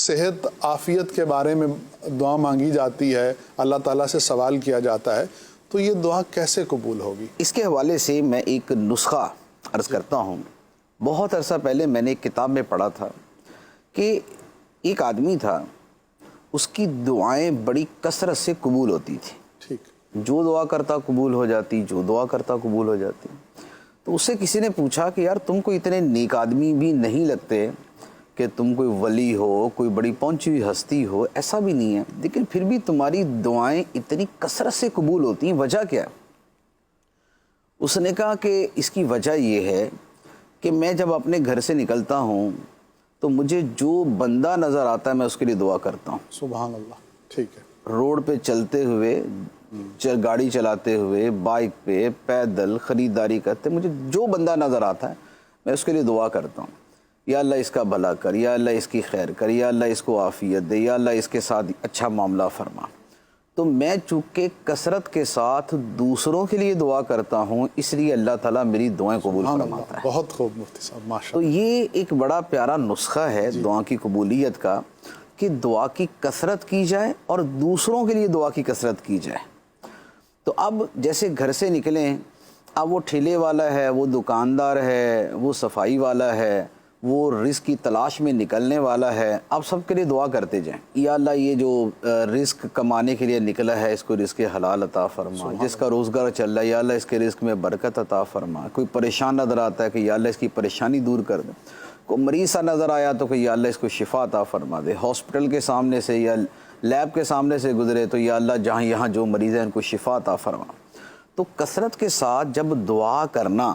صحت عافیت کے بارے میں دعا مانگی جاتی ہے، اللہ تعالیٰ سے سوال کیا جاتا ہے، تو یہ دعا کیسے قبول ہوگی؟ اس کے حوالے سے میں ایک نسخہ عرض کرتا ہوں۔ بہت عرصہ پہلے میں نے ایک کتاب میں پڑھا تھا کہ ایک آدمی تھا، اس کی دعائیں بڑی کثرت سے قبول ہوتی تھی۔ ٹھیک، جو دعا کرتا قبول ہو جاتی، جو دعا کرتا قبول ہو جاتی۔ تو اس سے کسی نے پوچھا کہ یار تم کو اتنے نیک آدمی بھی نہیں لگتے کہ تم کوئی ولی ہو، کوئی بڑی پہنچی ہوئی ہستی ہو، ایسا بھی نہیں ہے، لیکن پھر بھی تمہاری دعائیں اتنی کثرت سے قبول ہوتی ہیں، وجہ کیا ہے؟ اس نے کہا کہ اس کی وجہ یہ ہے کہ میں جب اپنے گھر سے نکلتا ہوں تو مجھے جو بندہ نظر آتا ہے میں اس کے لیے دعا کرتا ہوں۔ سبحان اللہ، ٹھیک ہے۔ روڈ پہ چلتے ہوئے، گاڑی چلاتے ہوئے، بائک پہ، پیدل، خریداری کرتے، مجھے جو بندہ نظر آتا ہے میں اس کے لیے دعا کرتا ہوں، یا اللہ اس کا بھلا کر، یا اللہ اس کی خیر کر، یا اللہ اس کو عافیت دے، یا اللہ اس کے ساتھ اچھا معاملہ فرما۔ تو میں چونکہ کثرت کے ساتھ دوسروں کے لیے دعا کرتا ہوں، اس لیے اللہ تعالیٰ میری دعائیں قبول فرماتا ہے۔ بہت خوب مفتی صاحب، ماشاء تو یہ ایک بڑا پیارا نسخہ ہے دعا کی قبولیت کا، کہ دعا کی کثرت کی جائے اور دوسروں کے لیے دعا کی کثرت کی جائے۔ تو اب جیسے گھر سے نکلیں، اب وہ ٹھیلے والا ہے، وہ دکاندار ہے، وہ صفائی والا ہے، وہ رزق کی تلاش میں نکلنے والا ہے، اب سب کے لیے دعا کرتے جائیں، یا اللہ یہ جو رزق کمانے کے لیے نکلا ہے اس کو رزق حلال عطا فرما، جس کا روزگار چل رہا ہے یا اللہ اس کے رزق میں برکت عطا فرما، کوئی پریشان نظر آتا ہے کہ یا اللہ اس کی پریشانی دور کر دے، کوئی مریض سا نظر آیا تو کہ یا اللہ اس کو شفا عطا فرما دے، ہاسپٹل کے سامنے سے یا لیب کے سامنے سے گزرے تو یا اللہ جہاں یہاں جو مریض ہیں ان کو شفا عطا فرما۔ تو کثرت کے ساتھ جب دعا کرنا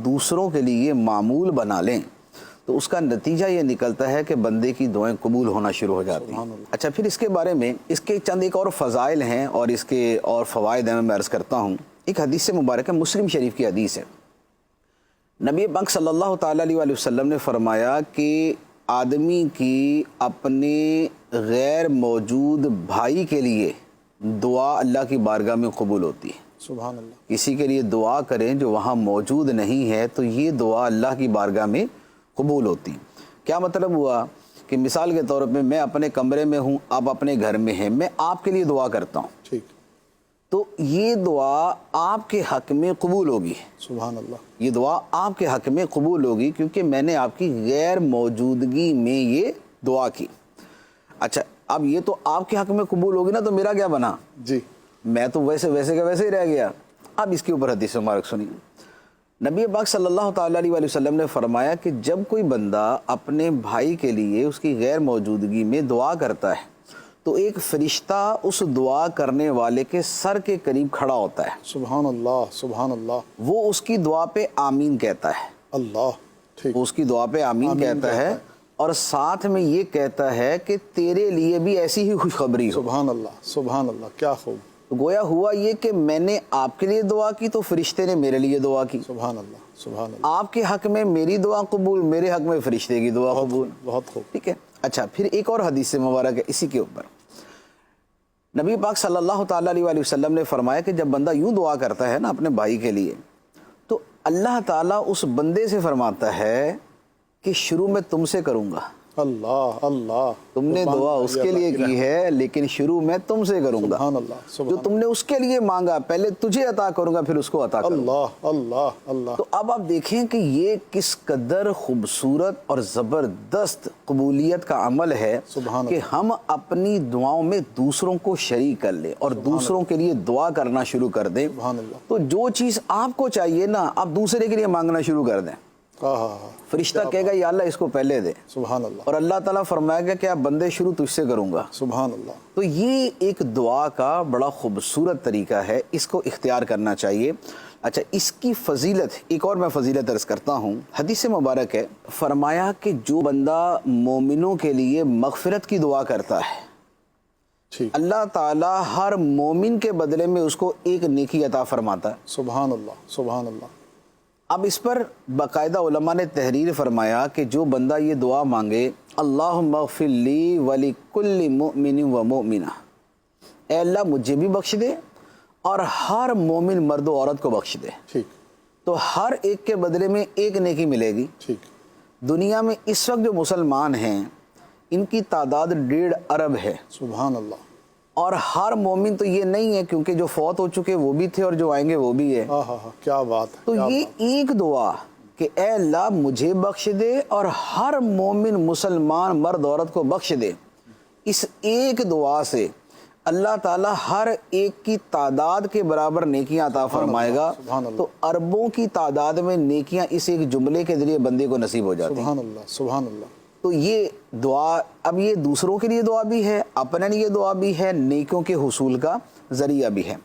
دوسروں کے لیے معمول بنا لیں تو اس کا نتیجہ یہ نکلتا ہے کہ بندے کی دعائیں قبول ہونا شروع ہو جاتی ہیں۔ اچھا، پھر اس کے بارے میں اس کے چند ایک اور فضائل ہیں اور اس کے اور فوائد ہیں، میں عرض کرتا ہوں۔ ایک حدیث مبارک ہے، مسلم شریف کی حدیث ہے، نبی پاک صلی اللہ تعالیٰ علیہ وسلم نے فرمایا کہ آدمی کی اپنے غیر موجود بھائی کے لیے دعا اللہ کی بارگاہ میں قبول ہوتی ہے۔ سبحان اللہ۔ کسی کے لیے دعا کریں جو وہاں موجود نہیں ہے تو یہ دعا اللہ کی بارگاہ میں قبول ہوتی۔ کیا مطلب ہوا کہ مثال کے طور پہ میں اپنے کمرے میں ہوں، آپ اپنے گھر میں ہیں، میں آپ کے لیے دعا کرتا ہوں، ٹھیک، تو یہ دعا آپ کے حق میں قبول ہوگی۔ سبحان اللہ۔ یہ دعا آپ کے حق میں قبول ہوگی کیونکہ میں نے آپ کی غیر موجودگی میں یہ دعا کی۔ اچھا، اب یہ تو آپ کے حق میں قبول ہوگی نا، تو میرا کیا بنا؟ جی، میں تو ویسے کا ویسے ہی رہ گیا۔ اب اس کے اوپر حدیث مبارک سنیے، نبی پاک صلی اللہ تعالیٰ علیہ وسلم نے فرمایا کہ جب کوئی بندہ اپنے بھائی کے لیے اس کی غیر موجودگی میں دعا کرتا ہے تو ایک فرشتہ اس دعا کرنے والے کے سر کے قریب کھڑا ہوتا ہے، سبحان اللہ، سبحان اللہ۔ وہ اس کی دعا پہ آمین کہتا ہے، اللہ، ٹھیک، وہ اس کی دعا پہ آمین کہتا ہے اور ساتھ میں یہ کہتا ہے کہ تیرے لیے بھی ایسی ہی خوشخبری ہو۔ سبحان اللہ، سبحان اللہ، کیا خوب۔ تو گویا ہوا یہ کہ میں نے آپ کے لیے دعا کی تو فرشتے نے میرے لیے دعا کی، سبحان اللہ، سبحان اللہ، آپ کے حق میں میری دعا قبول، میرے حق میں فرشتے کی دعا قبول۔ بہت خوب۔ ٹھیک ہے۔ اچھا، پھر ایک اور حدیث مبارک ہے اسی کے اوپر، نبی پاک صلی اللہ تعالیٰ علیہ وسلم نے فرمایا کہ جب بندہ یوں دعا کرتا ہے نا اپنے بھائی کے لیے تو اللہ تعالیٰ اس بندے سے فرماتا ہے کہ شروع میں تم سے کروں گا، اللہ، اللہ، تم نے دعا اس کے لیے کی ہے لیکن شروع میں تم سے کروں گا، سبحان اللہ، جو سبحان تم نے اس کے لیے مانگا پہلے تجھے عطا کروں گا پھر اس کو عطا کروں گا۔ اللہ، اللہ، اللہ۔ تو اب آپ دیکھیں کہ یہ کس قدر خوبصورت اور زبردست قبولیت کا عمل ہے سبحان کہ ہم اپنی دعاؤں میں دوسروں کو شریک کر لیں اور دوسروں کے لیے دعا کرنا شروع کر دیں، سبحان اللہ۔ تو جو چیز آپ کو چاہیے نا آپ دوسرے کے لیے مانگنا شروع کر دیں۔ فرشتہ کہے گا یا اللہ اس کو پہلے دے، سبحان اللہ، اور اللہ تعالیٰ فرمائے گا کہ آپ بندے شروع تجھ سے کروں گا۔ سبحان اللہ۔ تو یہ ایک دعا کا بڑا خوبصورت طریقہ ہے، اس کو اختیار کرنا چاہیے۔ اچھا، اس کی فضیلت ایک اور میں فضیلت عرض کرتا ہوں، حدیث مبارک ہے، فرمایا کہ جو بندہ مومنوں کے لیے مغفرت کی دعا کرتا ہے ٹھیک، اللہ تعالیٰ ہر مومن کے بدلے میں اس کو ایک نیکی عطا فرماتا ہے۔ سبحان اللہ، سبحان اللہ۔ اب اس پر باقاعدہ علماء نے تحریر فرمایا کہ جو بندہ یہ دعا مانگے، اللہم اغفر لی ولکل مؤمن و مؤمنہ، اے اللہ مجھے بھی بخش دے اور ہر مومن مرد و عورت کو بخش دے، ٹھیک، تو ہر ایک کے بدلے میں ایک نیکی ملے گی۔ ٹھیک، دنیا میں اس وقت جو مسلمان ہیں ان کی تعداد 1.5 ارب ہے. سبحان اللہ. اور ہر مومن تو یہ نہیں ہے، کیونکہ جو فوت ہو چکے وہ بھی تھے اور جو آئیں گے وہ بھی ہے. کیا بات ہے. تو یہ ایک دعا کہ اے اللہ مجھے بخش دے اور ہر مومن مسلمان مرد عورت کو بخش دے، اس ایک دعا سے اللہ تعالیٰ ہر ایک کی تعداد کے برابر نیکیاں عطا فرمائے گا. تو اربوں کی تعداد میں نیکیاں اس ایک جملے کے ذریعے بندے کو نصیب ہو جاتی ہیں. سبحان اللہ. سبحان اللہ. تو یہ دعا، اب یہ دوسروں کے لیے دعا بھی ہے، اپنے لیے دعا بھی ہے، نیکیوں کے حصول کا ذریعہ بھی ہے.